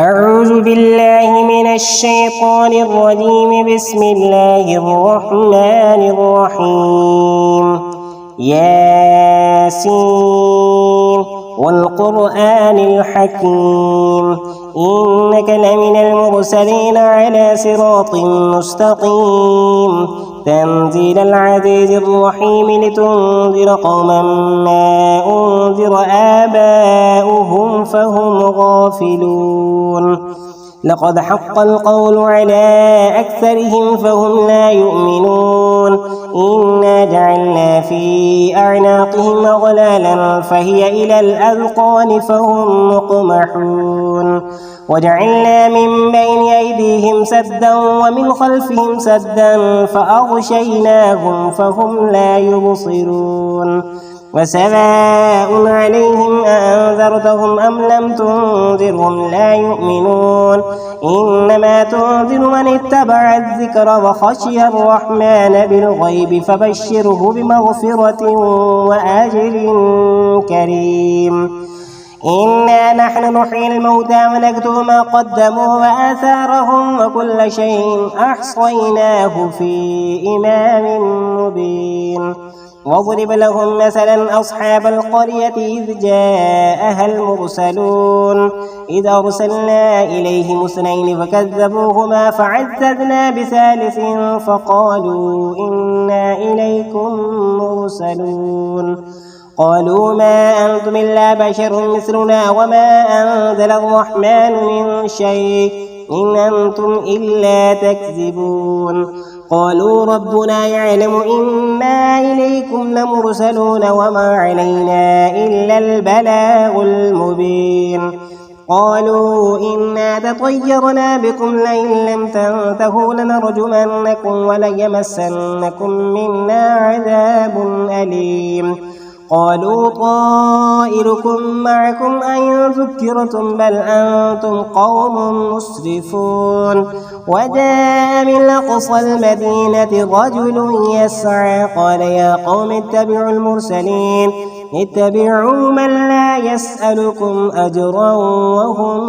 أعوذ بالله من الشيطان الرجيم. بسم الله الرحمن الرحيم. ياسين والقرآن الحكيم إنك لمن المرسلين على صراط مستقيم تنزيل العزيز الرحيم لتنذر قوما ما أنذر آباؤهم فهم غافلون. لقد حق القول على أكثرهم فهم لا يؤمنون. إنا جعلنا في أعناقهم أغلالا فهي إلى الأذقان فهم مقمحون. وجعلنا من بين أيديهم سدا ومن خلفهم سدا فأغشيناهم فهم لا يبصرون. وسواء عليهم أنذرتهم أم لم تنذرهم لا يؤمنون. إنما تنذر من اتبع الذكر وخشي الرحمن بالغيب فبشره بمغفرة وأجر كريم. إنا نحن نحيي الموتى ونكتب ما قدموا وآثارهم وكل شيء أحصيناه في إمام مبين. واضرب لهم مثلا أصحاب القرية إذ جاءها المرسلون إذ أرسلنا إليهم اثنين فكذبوهما فعززنا بثالث فقالوا إنا إليكم مرسلون. قالوا ما أنتم إلا بشر مثلنا وما أنزل الرحمن من شيء إن أنتم إلا تكذبون. قالوا ربنا يعلم إنا إليكم لمرسلون وما علينا إلا البلاغ المبين. قالوا إنا تطيرنا بكم لئن لم تنتهوا لنرجمنكم وليمسنكم منا عذاب أليم. قالوا طائركم معكم أئن ذكرتم بل أنتم قوم مسرفون. وجاء من أقصى المدينة رجل يسعى قال يا قوم اتبعوا المرسلين اتبعوا من لا يسألكم أجرا وهم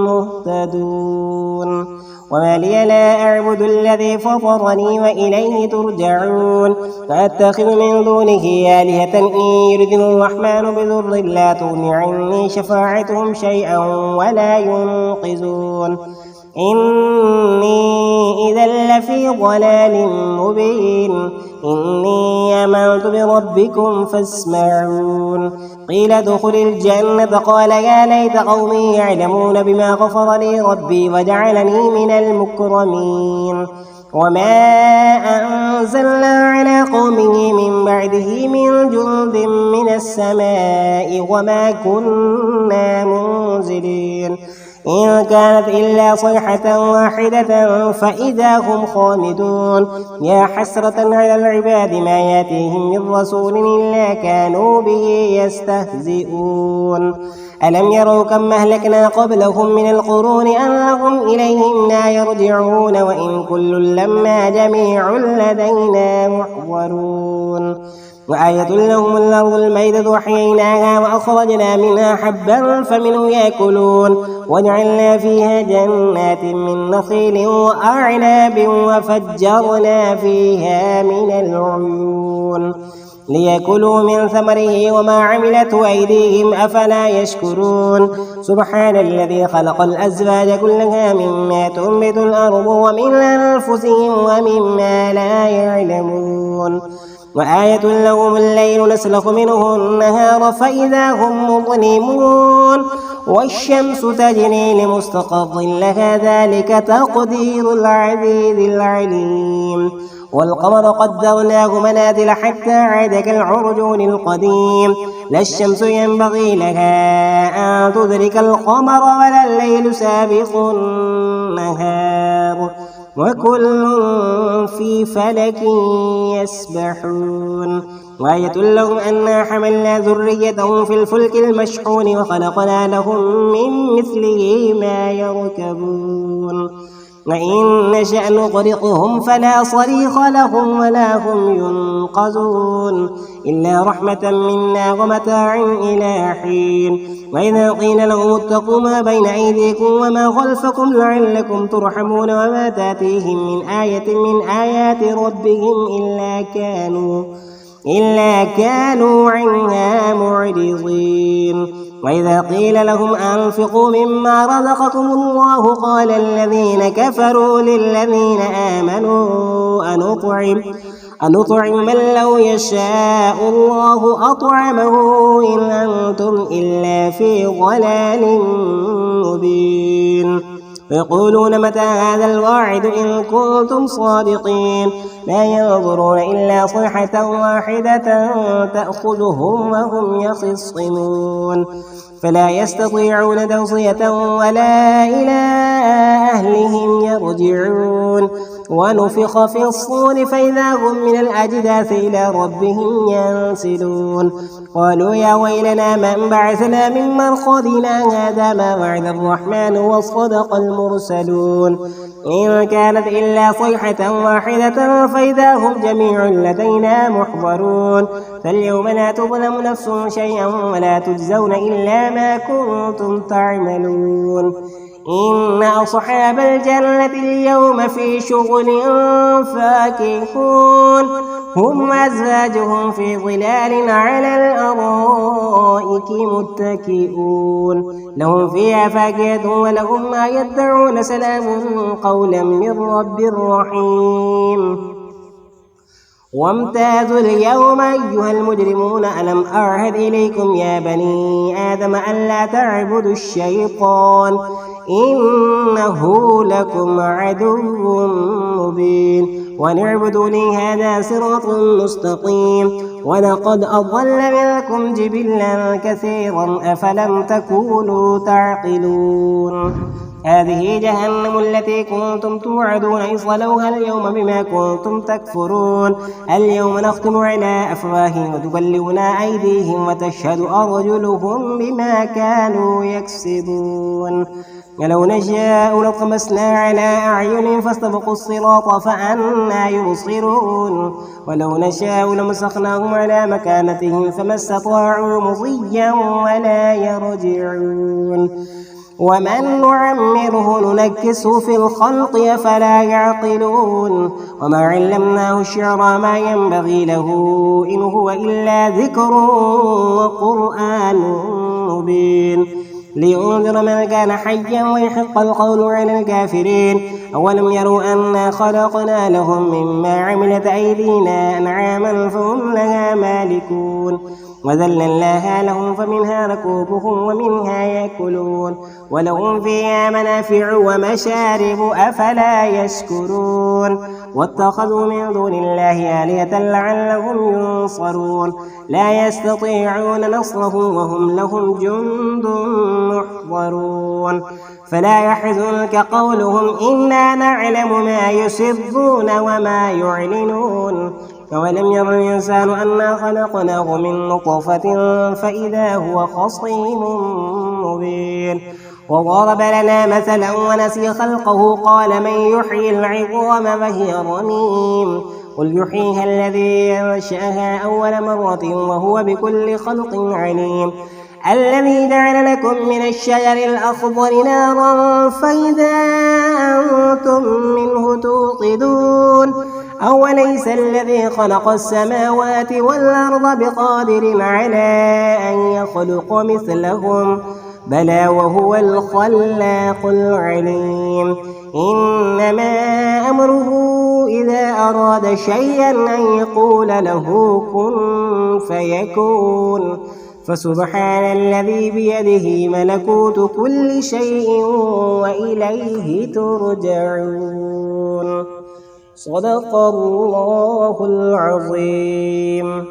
مهتدون. وما لي لا أعبد الذي فطرني وإليه ترجعون. فأتخذ من دونه آلهة إن يردني الرحمن بضر لا تغن عني شفاعتهم شيئا ولا ينقذون. إني إذا لفي ضلال مبين. إني آمنت بربكم فاسمعون. قيل ادخل الجنة قال يا ليت قومي يعلمون بما غفر لي ربي وجعلني من المكرمين. وما أنزلنا على قومه من بعده من جند من السماء وما كنا منزلين. إن كانت إلا صيحة واحدة فإذا هم خامدون. يا حسرة على العباد ما يأتيهم من رسول إلا كانوا به يستهزئون. ألم يروا كم أهلكنا قبلهم من القرون أنهم إليهم لا يرجعون وإن كل لما جميع لدينا محضرون. وآية لهم الأرض الميتة وأحييناها وأخرجنا منها حبا فمنه يأكلون. وجعلنا فيها جنات من نخيل وأعناب وفجرنا فيها من العيون ليأكلوا من ثمره وما عملته أيديهم أفلا يشكرون. سبحان الذي خلق الأزواج كلها مما تنبت الأرض ومن أنفسهم ومما لا يعلمون. وآية لهم الليل نسلخ منه النهار فإذا هم مظلمون. والشمس تجري لمستقر لها ذلك تقدير العزيز العليم. والقمر قدرناه منازل حتى عاد كالعرجون القديم. لا الشمس ينبغي لها أن تدرك القمر ولا الليل سابق النهار وكل في فلك يسبحون. وآية لهم أنا حملنا ذريتهم في الفلك المشحون وخلقنا لهم من مثله ما يركبون. وإن نشأ نغرقهم فلا صريخ لهم ولا هم ينقذون إلا رحمة منا ومتاع إلى حين. وإذا قيل لهم اتقوا ما بين أيديكم وما خلفكم لعلكم ترحمون وما تأتيهم من آية من آيات ربهم إلا كانوا عنها معرضين. وإذا قيل لهم أنفقوا مما رزقكم الله قال الذين كفروا للذين آمنوا أنطعم من لو يشاء الله أطعمه إن أنتم إلا في ضلال مبين. يقولون متى هذا الوعد إن كنتم صادقين لا ينظرون إلا صيحة واحدة تأخذهم وهم يخصمون فلا يستطيعون توصية ولا إلى أهلهم يرجعون. ونفخ في الصور فإذا هم من الأجداث إلى ربهم ينسلون. قالوا يا ويلنا من بعثنا من مرقدنا هذا ما وعد الرحمن وصدق المرسلون إن كانت إلا صيحة واحدة فإذا هم جميع لدينا محضرون. فاليوم لا تظلم نفس شيئا ولا تجزون إلا ما كنتم تعملون. إن أصحاب الجنة اليوم في شغل فاكهون هم وأزواجهم في ظلال على الأرائك متكئون لهم فيها فاكهة ولهم ما يدعون سلام قولا من رب رحيم. وامتازوا اليوم أيها المجرمون ألم أعهد إليكم يا بني آدم ألا تعبدوا الشيطان إنه لكم عدو مبين وأن اعبدوني هذا صراط مستقيم. ولقد أضل منكم جبلا كثيرا أفلم تكونوا تعقلون. هذه جهنم التي كنتم توعدون اصلوها اليوم بما كنتم تكفرون. اليوم نختم على أفواههم وتبلغنا أيديهم وتشهد أرجلهم بما كانوا يكسبون. ولو نشاء لطمسنا على أعينهم فاستبقوا الصراط فأنى يبصرون. ولو نشاء لمسخناهم على مكانتهم فما استطاعوا مضيا ولا يرجعون. ومن نعمره ننكسه في الخلق أفلا يعقلون. وما علمناه الشعر ما ينبغي له إن هو إلا ذكر وقرآن مبين لينذر من كان حيا ويحق القول على الكافرين. أولم يروا أنا خلقنا لهم مما عملت أيدينا أنعاما فهم لها مالكون وذللناها لهم فمنها ركوبهم ومنها يأكلون ولهم فيها منافع ومشارب أفلا يشكرون. واتخذوا من دون الله آلهة لعلهم ينصرون لا يستطيعون نصرهم وهم لهم جند محضرون. فلا يحزنك قولهم إنا نعلم ما يسرون وما يعلنون. أولم ير الإنسان أنا خلقناه من نطفة فإذا هو خصيم مبين. وضرب لنا مثلا ونسي خلقه قال من يحيي العظام وهي رميم قل يحييها الذي أنشأها أول مرة وهو بكل خلق عليم. الذي جعل لكم من الشجر الأخضر نارا فإذا أنتم منه توقدون. أوليس الذي خلق السماوات والأرض بقادر على أن يخلق مثلهم بلى وهو الخلاق العليم. إنما أمره إذا أراد شيئا أن يقول له كن فيكون. فسبحان الذي بيده ملكوت كل شيء وإليه ترجعون. صدق الله العظيم.